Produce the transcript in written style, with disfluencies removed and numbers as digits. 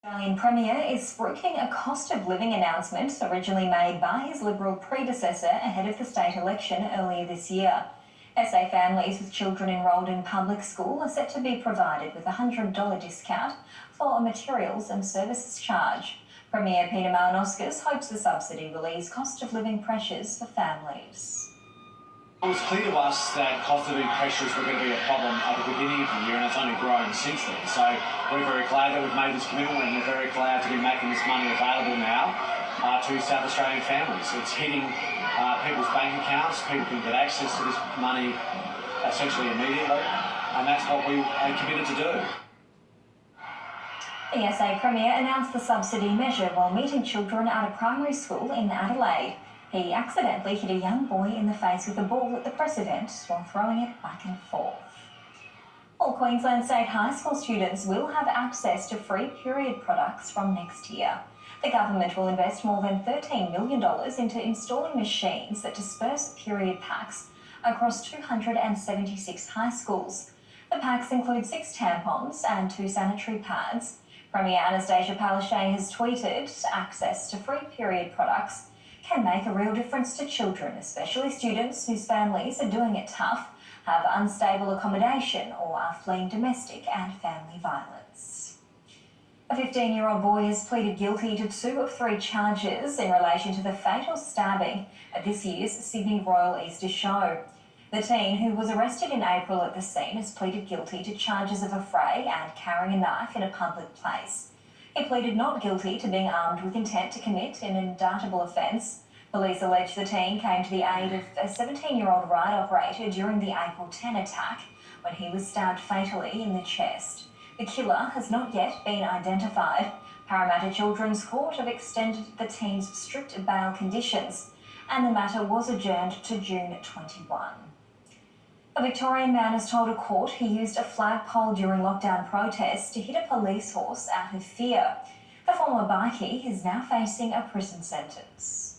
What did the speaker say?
Australian Premier is spruiking a cost of living announcement originally made by his Liberal predecessor ahead of the state election earlier this year. SA families with children enrolled in public school are set to be provided with a $100 discount for a materials and services charge. Premier Peter Malinauskas hopes the subsidy will ease cost of living pressures for families. It was clear to us that cost of living pressures were going to be a problem at the beginning of the year, and it's only grown since then. So we're very glad that we've made this commitment, and we're very glad to be making this money available now to South Australian families. It's hitting people's bank accounts. People can get access to this money essentially immediately, and that's what we are committed to do. The SA Premier announced the subsidy measure while meeting children at a primary school in Adelaide. He accidentally hit a young boy in the face with a ball at the press event while throwing it back and forth. All Queensland State High School students will have access to free period products from next year. The government will invest more than $13 million into installing machines that disperse period packs across 276 high schools. The packs include 6 tampons and 2 sanitary pads. Premier Anastasia Palaszczuk has tweeted, "Access to free period products can make a real difference to children, especially students whose families are doing it tough, have unstable accommodation or are fleeing domestic and family violence." A 15-year-old boy has pleaded guilty to 2 of 3 charges in relation to the fatal stabbing at this year's Sydney Royal Easter Show. The teen, who was arrested in April at the scene, has pleaded guilty to charges of affray and carrying a knife in a public place. He pleaded not guilty to being armed with intent to commit an indictable offence. Police allege the teen came to the aid of a 17-year-old ride operator during the April 10 attack when he was stabbed fatally in the chest. The killer has not yet been identified. Parramatta Children's Court have extended the teen's strict bail conditions, and the matter was adjourned to June 21. A Victorian man has told a court he used a flagpole during lockdown protests to hit a police horse out of fear. The former bikie is now facing a prison sentence.